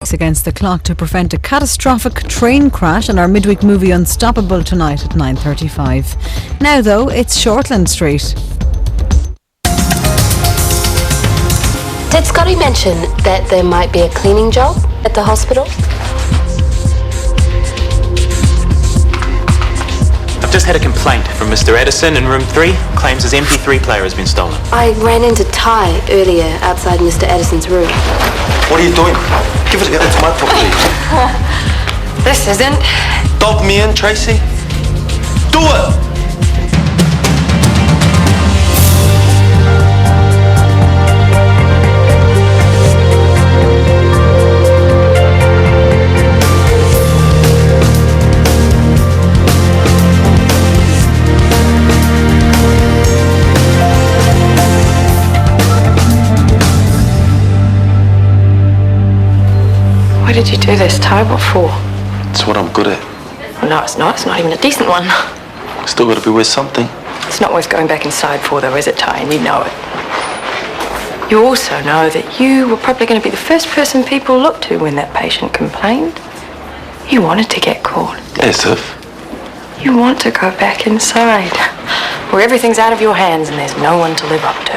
race against the clock to prevent a catastrophic train crash in our midweek movie Unstoppable tonight at 9:35. Now though, it's Shortland Street. Did Scotty mention that there might be a cleaning job at the hospital? I've just had a complaint from Mr. Edison in room 3. Claims his MP3 player has been stolen. I ran into Ty earlier outside Mr. Edison's room. What are you doing? Give it together, it's my property. This isn't. Dog me in, Tracy. Do it! Why did you do this, Ty? What for? It's what I'm good at. Well, no, it's not. It's not even a decent one. Still gotta be worth something. It's not worth going back inside for, though, is it, Ty? And you know it. You also know that you were probably going to be the first person people looked to when that patient complained. You wanted to get caught. As if. You want to go back inside, where everything's out of your hands and there's no one to live up to.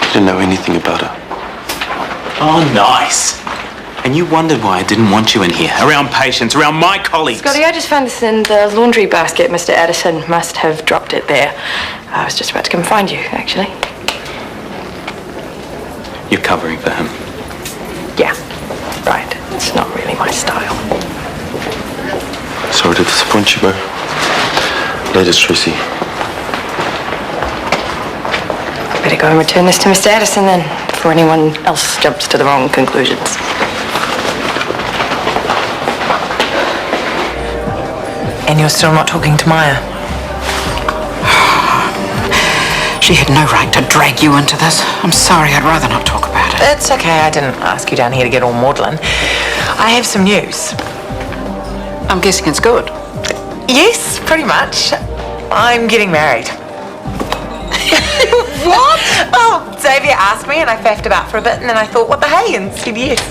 You didn't know anything about her. Oh, nice. And you wondered why I didn't want you in here, around patients, around my colleagues. Scotty, I just found this in the laundry basket. Mr. Addison must have dropped it there. I was just about to come find you, actually. You're covering for him. Yeah, right. It's not really my style. Sorry to disappoint you, Bo. Later, Tracy. Better go and return this to Mr. Addison then, before anyone else jumps to the wrong conclusions. And you're still not talking to Maya? She had no right to drag you into this. I'm sorry, I'd rather not talk about it. It's okay, I didn't ask you down here to get all maudlin. I have some news. I'm guessing it's good. Yes, pretty much. I'm getting married. What? Oh, Xavier asked me and I faffed about for a bit and then I thought, what the hey, and said yes.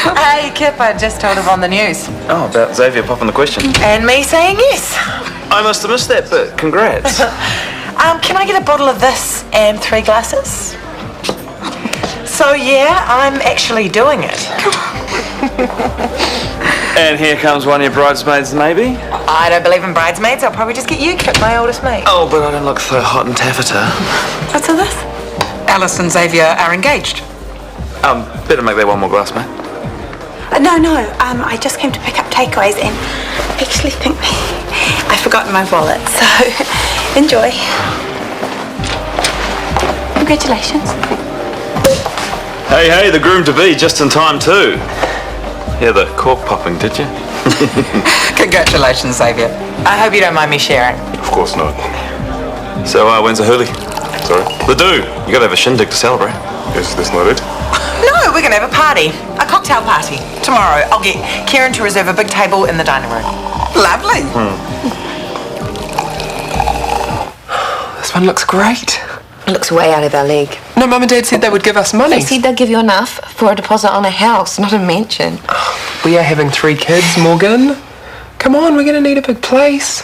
Hey, Kip, I just told him on the news. Oh, about Xavier popping the question. And me saying yes. I must have missed that bit. Congrats. Can I get a bottle of this and 3 glasses? So, yeah, I'm actually doing it. And here comes one of your bridesmaids, maybe? I don't believe in bridesmaids. I'll probably just get you, Kip, my oldest mate. Oh, but I don't look so hot and taffeta. What's all this? Alice and Xavier are engaged. Better make that one more glass, mate. No, I just came to pick up takeaways and actually think I've forgotten my wallet, so enjoy. Congratulations. Hey, the groom-to-be, just in time too. Yeah, the cork popping, did you? Congratulations, Xavier. I hope you don't mind me sharing. Of course not. So, when's the hoolie? Sorry? The do. You gotta have a shindig to celebrate. Yes, that's not it. No, we're going to have a party. A cocktail party. Tomorrow. I'll get Kieran to reserve a big table in the dining room. Lovely. This one looks great. It looks way out of our league. No, Mum and Dad said they would give us money. They said they'll give you enough for a deposit on a house, not a mansion. We are having 3 kids, Morgan. Come on, we're going to need a big place.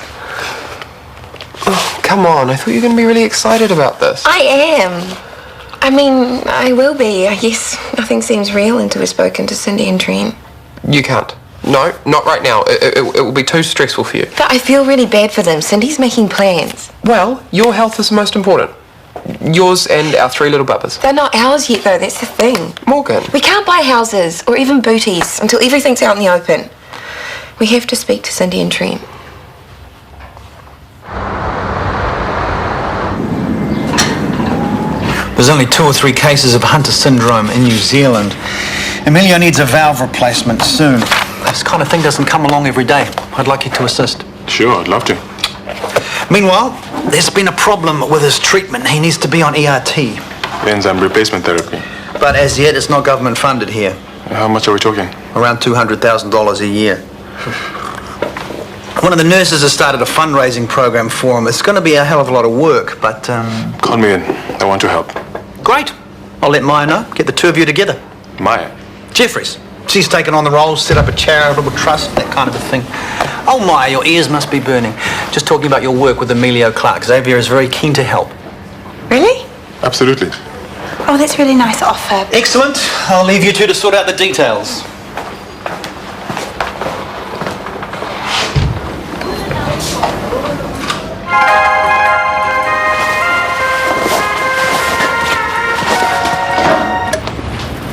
Oh, come on, I thought you were going to be really excited about this. I am. I mean, I will be. I guess nothing seems real until we've spoken to Cindy and Trent. You can't. No, not right now. It will be too stressful for you. But I feel really bad for them. Cindy's making plans. Well, your health is the most important. Yours and our 3 little bubbas. They're not ours yet, though. That's the thing. Morgan. We can't buy houses or even booties until everything's out in the open. We have to speak to Cindy and Trent. There's only 2 or 3 cases of Hunter syndrome in New Zealand. Emilio needs a valve replacement soon. This kind of thing doesn't come along every day. I'd like you to assist. Sure, I'd love to. Meanwhile, there's been a problem with his treatment. He needs to be on ERT. Enzyme replacement therapy. But as yet, it's not government funded here. How much are we talking? Around $200,000 a year. One of the nurses has started a fundraising program for him. It's going to be a hell of a lot of work, but... Call me in. I want to help. Great. I'll let Maya know. Get the 2 of you together. Maya. Jeffries. She's taken on the role, set up a charitable trust, that kind of a thing. Oh, Maya, your ears must be burning. Just talking about your work with Emilio Clark. Xavier is very keen to help. Really? Absolutely. Oh, that's really nice offer. Excellent. I'll leave you two to sort out the details.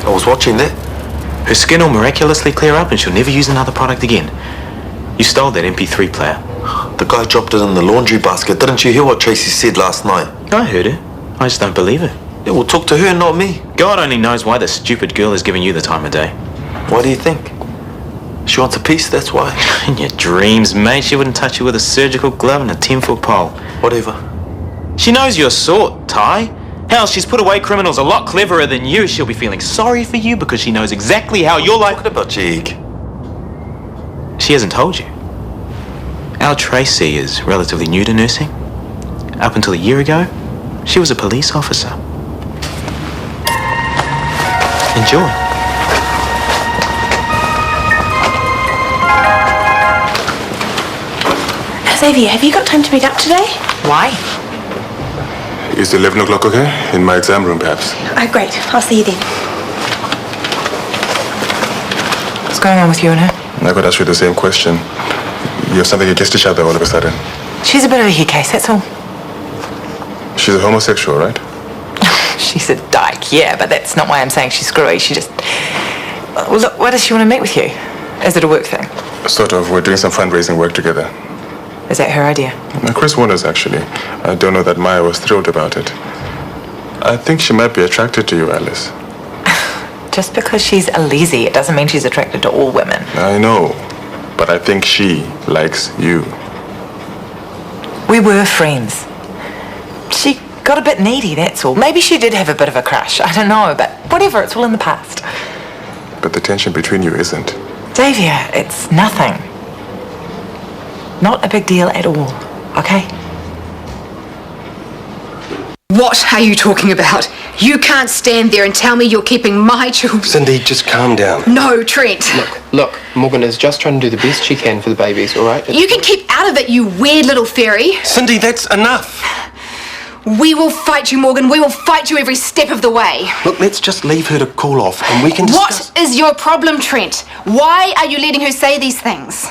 I was watching that. Her skin will miraculously clear up and she'll never use another product again. You stole that MP3 player. The guy dropped it in the laundry basket. Didn't you hear what Tracy said last night? I heard it. I just don't believe it. Yeah, well, talk to her, not me. God only knows why the stupid girl is giving you the time of day. Why do you think? She wants a piece, that's why. In your dreams, mate, she wouldn't touch you with a surgical glove and a 10-foot pole. Whatever. She knows your sort, Ty. Hell, she's put away criminals a lot cleverer than you. She'll be feeling sorry for you because she knows exactly how you're like. Talking about Jake. She hasn't told you. Our Tracy is relatively new to nursing. Up until a year ago, she was a police officer. Enjoy. Xavier, have you got time to meet up today? Why? Is 11 o'clock okay? In my exam room, perhaps? Oh, great. I'll see you then. What's going on with you and her? I could ask you the same question. You have something against each other all of a sudden. She's a bit of a head case, that's all. She's a homosexual, right? She's a dyke, yeah, but that's not why I'm saying she's screwy. She just... Well, look, why does she want to meet with you? Is it a work thing? Sort of. We're doing some fundraising work together. Is that her idea? Chris wonders, actually. I don't know that Maya was thrilled about it. I think she might be attracted to you, Alice. Just because she's a lazy, it doesn't mean she's attracted to all women. I know, but I think she likes you. We were friends. She got a bit needy, that's all. Maybe she did have a bit of a crush. I don't know, but whatever, it's all in the past. But the tension between you isn't. Xavier, it's nothing. Not a big deal at all, okay? What are you talking about? You can't stand there and tell me you're keeping my children. Cindy, just calm down. No, Trent. Look, Morgan is just trying to do the best she can for the babies, all right? You can keep out of it, you weird little fairy. Cindy, that's enough. We will fight you, Morgan. We will fight you every step of the way. Look, let's just leave her to cool off and we can discuss... What is your problem, Trent? Why are you letting her say these things?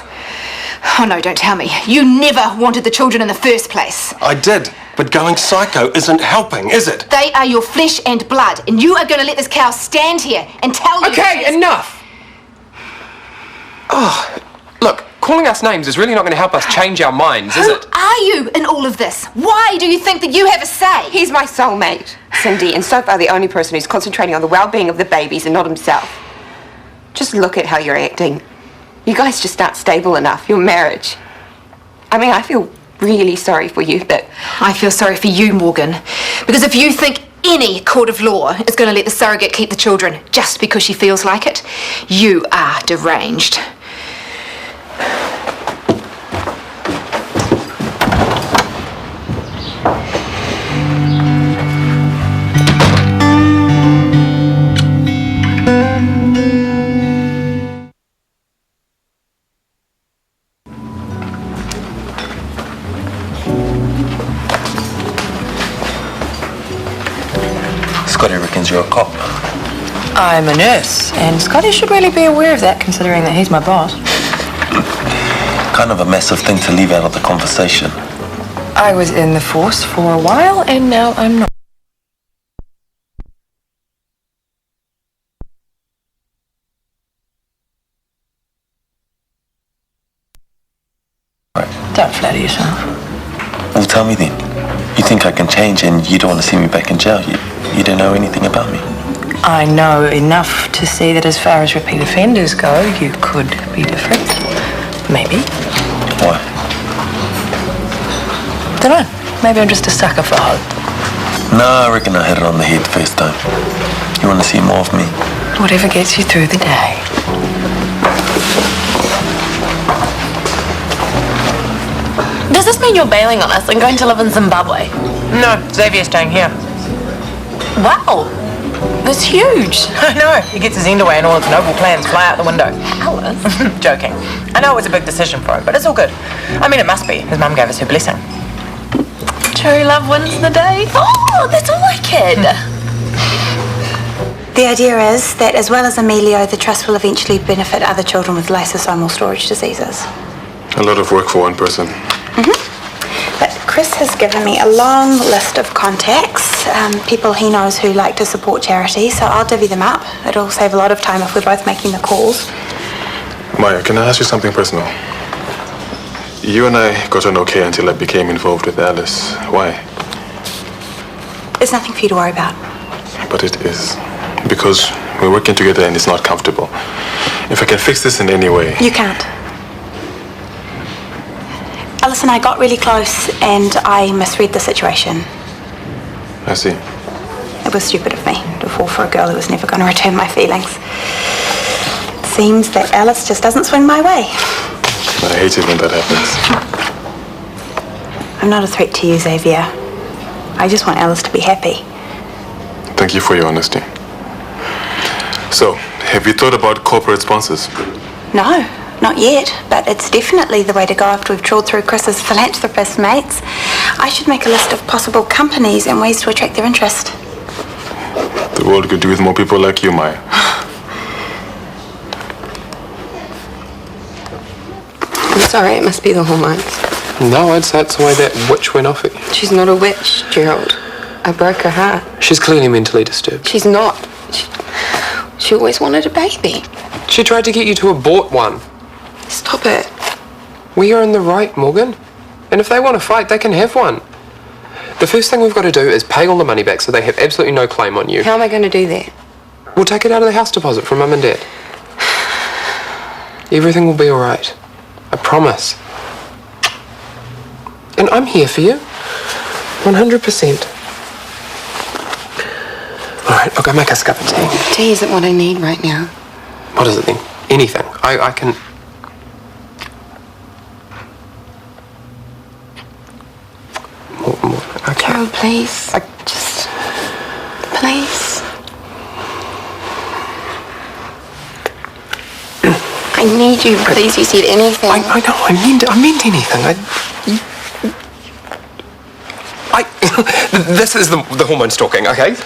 Oh, no, don't tell me. You never wanted the children in the first place. I did, but going psycho isn't helping, is it? They are your flesh and blood, and you are going to let this cow stand here and tell you... Okay, enough! Oh, look, calling us names is really not going to help us change our minds, is it? Who are you in all of this? Why do you think that you have a say? He's my soulmate, Cindy, and so far the only person who's concentrating on the well-being of the babies and not himself. Just look at how you're acting. You guys just aren't stable enough, your marriage. I mean, I feel really sorry for you, but... I feel sorry for you, Morgan. Because if you think any court of law is going to let the surrogate keep the children just because she feels like it, you are deranged. Scotty reckons you're a cop. I'm a nurse, and Scotty should really be aware of that, considering that he's my boss. Kind of a massive thing to leave out of the conversation. I was in the force for a while, and now I'm not. Right. Don't flatter yourself. Well, tell me then. You think I can change and you don't want to see me back in jail? You don't know anything about me? I know enough to see that as far as repeat offenders go, you could be different. Maybe. Why? Dunno. Maybe I'm just a sucker for hope. No, I reckon I hit it on the head first time. You want to see more of me? Whatever gets you through the day. Does this mean you're bailing on us and going to live in Zimbabwe? No, Xavier's staying here. Wow. That's huge. I know. He gets his end away and all his noble plans fly out the window. Alice? Joking. I know it was a big decision for him, but it's all good. I mean, it must be. His mum gave us her blessing. True love wins the day. Oh, that's all I kid. The idea is that as well as Emilio, the trust will eventually benefit other children with lysosomal storage diseases. A lot of work for one person. But Chris has given me a long list of contacts, people he knows who like to support charity, so I'll divvy them up. It'll save a lot of time if we're both making the calls. Maya, can I ask you something personal? You and I got on okay until I became involved with Alice. Why? There's nothing for you to worry about. But it is. Because we're working together and it's not comfortable. If I can fix this in any way... You can't. Alice and I got really close and I misread the situation. I see. It was stupid of me to fall for a girl who was never going to return my feelings. It seems that Alice just doesn't swing my way. I hate it when that happens. I'm not a threat to you, Xavier. I just want Alice to be happy. Thank you for your honesty. So, have you thought about corporate sponsors? No, not yet, but it's definitely the way to go after we've trawled through Chris's philanthropist mates. I should make a list of possible companies and ways to attract their interest. The world could do with more people like you, Maya. I'm sorry, it must be the hormones. No, I'd say it's the way that witch went off at you. She's not a witch, Gerald. I broke her heart. She's clearly mentally disturbed. She's not. She always wanted a baby. She tried to get you to abort one. Stop it. We are in the right, Morgan. And if they want to fight, they can have one. The first thing we've got to do is pay all the money back so they have absolutely no claim on you. How am I going to do that? We'll take it out of the house deposit from Mum and Dad. Everything will be all right. I promise. And I'm here for you. 100%. All right, I'll go make us a cup of tea. Tea isn't what I need right now. What is it then? Anything. I can... More. Okay. Gerald, please. Just... Please. I need you. Please, you said anything. I know. I meant anything. This is the hormone stalking, okay?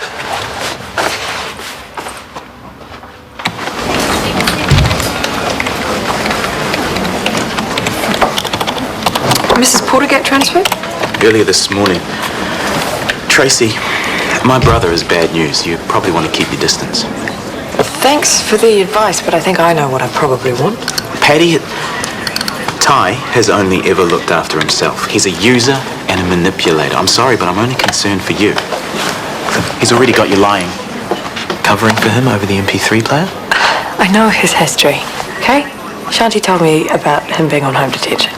Mrs. Porter get transferred? Earlier this morning. Tracy, my brother is bad news. You probably want to keep your distance. Thanks for the advice, but I think I know what I probably want. Paddy, Ty has only ever looked after himself. He's a user and a manipulator. I'm sorry, but I'm only concerned for you. He's already got you lying, covering for him over the MP3 player. I know his history, okay? Shanti told me about him being on home detention.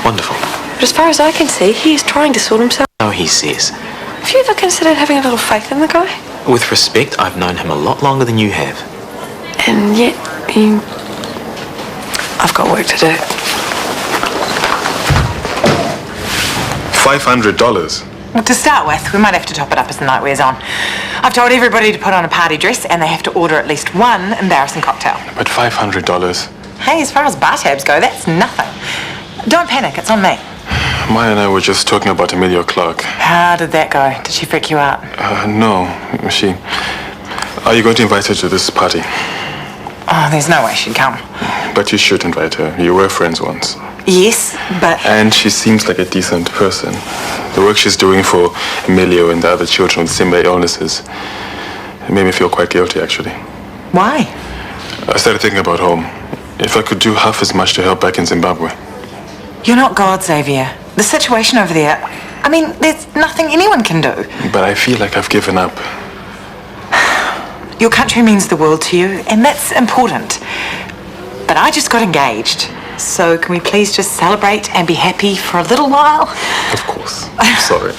Wonderful. But as far as I can see, he is trying to sort himself. Oh, he says. Have you ever considered having a little faith in the guy? With respect, I've known him a lot longer than you have. And yet, I've got work to do. $500? Well, to start with, we might have to top it up as the night wears on. I've told everybody to put on a party dress and they have to order at least one embarrassing cocktail. But $500? Hey, as far as bar tabs go, that's nothing. Don't panic, it's on me. Maya and I were just talking about Amelia Clark. How did that go? Did she freak you out? No. Are you going to invite her to this party? Oh, there's no way she'd come. But you should invite her. You were friends once. Yes, but... And she seems like a decent person. The work she's doing for Emilio and the other children with similar illnesses, it made me feel quite guilty, actually. Why? I started thinking about home. If I could do half as much to help back in Zimbabwe. You're not God, Xavier. The situation over there, I mean, there's nothing anyone can do. But I feel like I've given up. Your country means the world to you, and that's important. But I just got engaged. So can we please just celebrate and be happy for a little while? Of course. I'm sorry.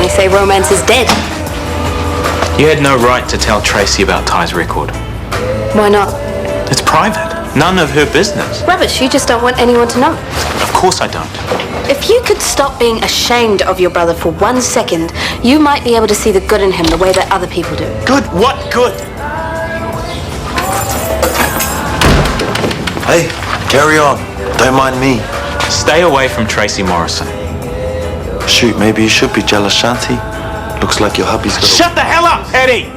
They say romance is dead. You had no right to tell Tracy about Ty's record. Why not? private. None of her business. Rubbish, you just don't want anyone to know. Of course I don't. If you could stop being ashamed of your brother for 1 second, you might be able to see the good in him the way that other people do. Good? What good? Hey, carry on. Don't mind me. Stay away from Tracy Morrison. Shoot, maybe you should be jealous, Shanti. Looks like your hubby's got Shut the hell up, Eddie!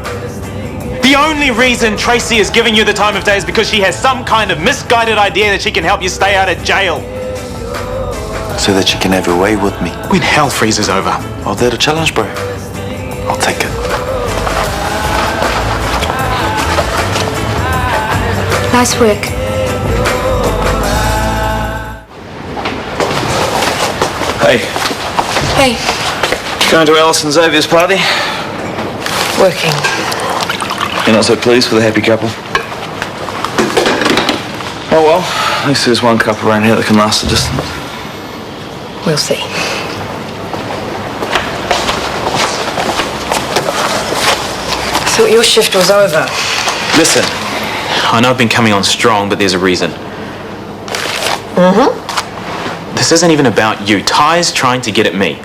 The only reason Tracy is giving you the time of day is because she has some kind of misguided idea that she can help you stay out of jail. So that she can have her way with me. When hell freezes over. Oh, that a challenge, bro. I'll take it. Nice work. Hey, Hey, going to Alison's Xavier's party? Working. You're not so pleased with a happy couple? Oh well, at least there's one couple around here that can last the distance. We'll see. I thought your shift was over. Listen, I know I've been coming on strong, but there's a reason. Mm-hmm. This isn't even about you. Ty's trying to get at me.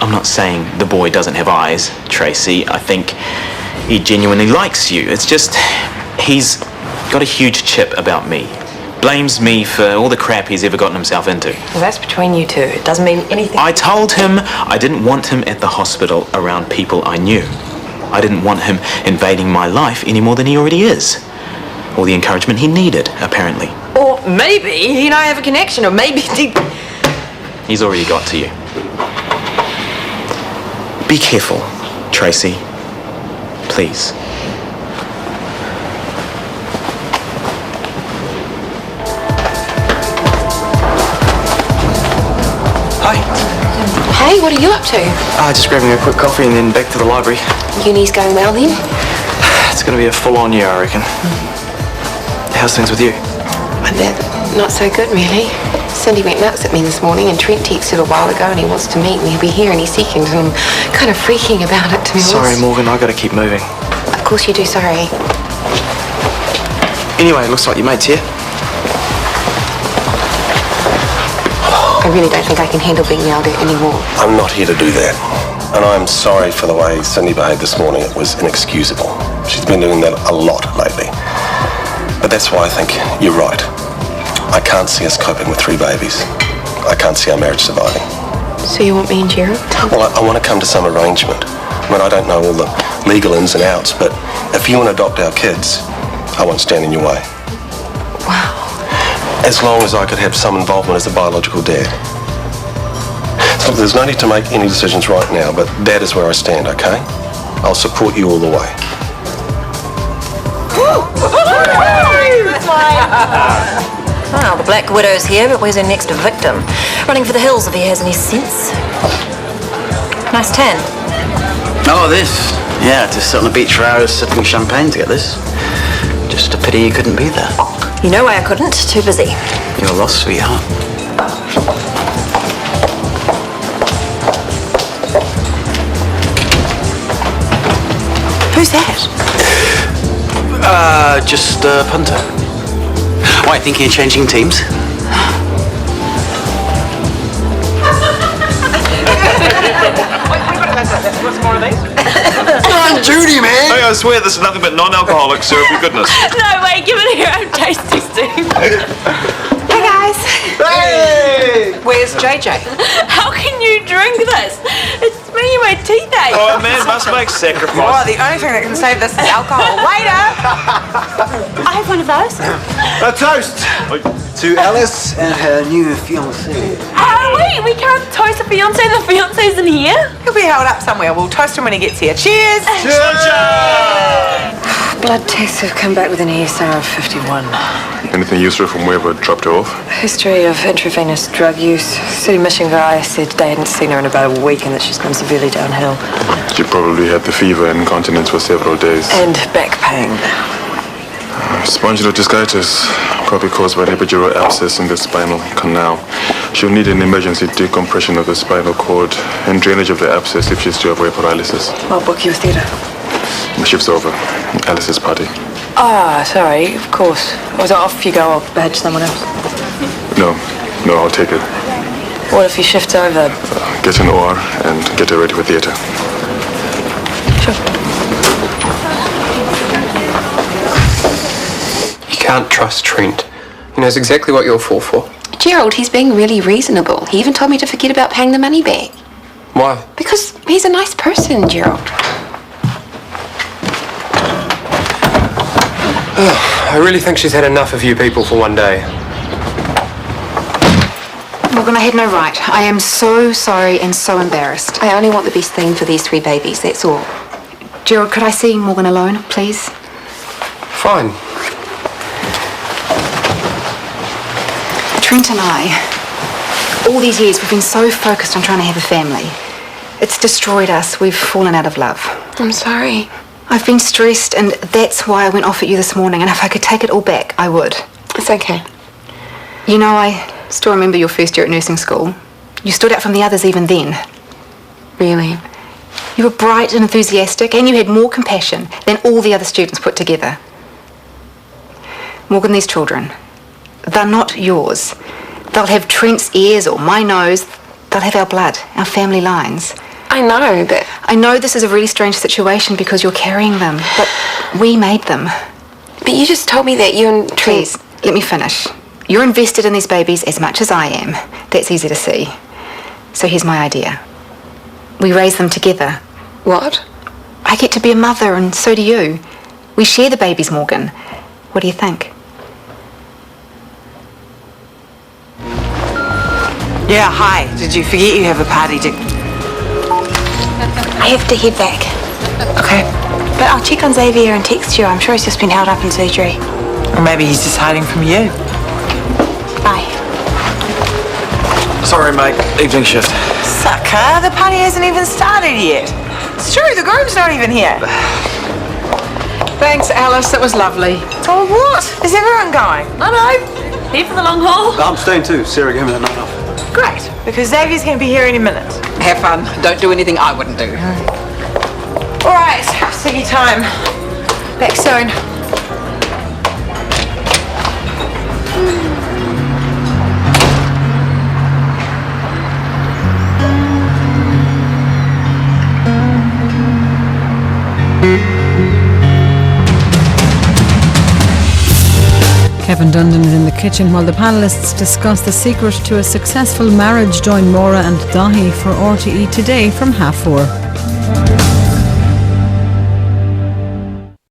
I'm not saying the boy doesn't have eyes, Tracy. I think he genuinely likes you. It's just, he's got a huge chip about me. Blames me for all the crap he's ever gotten himself into. Well, that's between you two. It doesn't mean anything. I told him I didn't want him at the hospital around people I knew. I didn't want him invading my life any more than he already is. Or the encouragement he needed, apparently. Or maybe he and I have a connection, or maybe he... He's already got to you. Be careful, Tracy. Please. Hi. hey, what are you up to? Just grabbing a quick coffee and then back to the library. Uni's going well then? It's going to be a full-on year, I reckon. How's things with you? I bet not so good, really. Cindy went nuts at me this morning, and Trent texted a while ago, and he wants to meet me. He'll be here any second, and I'm kind of freaking about it, to be honest. Sorry, Morgan, I got to keep moving. Of course you do, sorry. Anyway, it looks like your mate's here. I really don't think I can handle being yelled at anymore. I'm not here to do that. And I'm sorry for the way Cindy behaved this morning. It was inexcusable. She's been doing that a lot lately. But that's why I think you're right. I can't see us coping with 3 babies. I can't see our marriage surviving. So you want me and Gerald? Well, I want to come to some arrangement. I mean, I don't know all the legal ins and outs, but if you want to adopt our kids, I won't stand in your way. Wow. As long as I could have some involvement as a biological dad. So there's no need to make any decisions right now, but that is where I stand, okay? I'll support you all the way. Well, the Black Widow's here, but where's her next victim? Running for the hills if he has any sense. Nice tan. Oh, this? Yeah, just sat on the beach for hours sipping champagne to get this. Just a pity you couldn't be there. You know why I couldn't? Too busy. You're lost, sweetheart. Who's that? Just a punter. Why, thinking of changing teams? What's more of these? Come on, Judy, man! Hey, I swear this is nothing but non-alcoholic syrupy goodness. No way, give it here. I'm tasty, Steve. Hey, guys. Hey! Where's JJ? How can you drink this? It's me and my teeth ache. Oh, a man must make sacrifice. Oh, the only thing that can save this is alcohol. Waiter! I have one of those. A toast! To Alice and her new fiancé. Oh, wait, we can't toast the fiancé. The fiancé's in here. He'll be held up somewhere. We'll toast him when he gets here. Cheers! Blood tests have come back with an ESR of 51. Anything useful from wherever it dropped her off? History of intravenous drug use. City mission guy said they hadn't seen her in about a week and that she's gone severely downhill. She probably had the fever and incontinence for several days. And back pain. Spondylotiscitis, probably caused by an epidural abscess in the spinal canal. She'll need an emergency decompression of the spinal cord and drainage of the abscess if she's to avoid paralysis. I'll book you a theatre. The shift's over. Alice's party. Ah, sorry, of course. Was it off you go, I'll badge someone else? No, I'll take it. What if you shift over? Get an oar and get her ready for theatre. Sure. You can't trust Trent. He knows exactly what you'll fall for. Gerald, he's being really reasonable. He even told me to forget about paying the money back. Why? Because he's a nice person, Gerald. I really think she's had enough of you people for one day. Morgan, I had no right. I am so sorry and so embarrassed. I only want the best thing for these 3 babies, that's all. Gerald, could I see Morgan alone, please? Fine. Trent and I, all these years, we've been so focused on trying to have a family. It's destroyed us. We've fallen out of love. I'm sorry. I've been stressed, and that's why I went off at you this morning, and if I could take it all back, I would. It's okay. You know, I still remember your first year at nursing school. You stood out from the others even then. Really? You were bright and enthusiastic, and you had more compassion than all the other students put together. Morgan, these children, they're not yours. They'll have Trent's ears or my nose. They'll have our blood, our family lines. I know, but... I know this is a really strange situation because you're carrying them, but we made them. But you just told me that you and Trent... Please, let me finish. You're invested in these babies as much as I am. That's easy to see. So here's my idea. We raise them together. What? I get to be a mother, and so do you. We share the babies, Morgan. What do you think? Yeah, hi. Did you forget you have a party to... I have to head back. Okay. But I'll check on Xavier and text you. I'm sure he's just been held up in surgery. Or maybe he's just hiding from you. Bye. Sorry, mate. Evening shift. Sucker, the party hasn't even started yet. It's true, the groom's not even here. Thanks, Alice. That was lovely. Oh, what? Is everyone going? I know. Here for the long haul. I'm staying too. Sarah gave me that night off. Great, because Xavier's going to be here any minute. Have fun. Don't do anything I wouldn't do. All right, ciggy time. Back soon. Kevin Dundon is in the kitchen while the panellists discuss the secret to a successful marriage. Join Maura and Dahi for RTE Today from 4:30.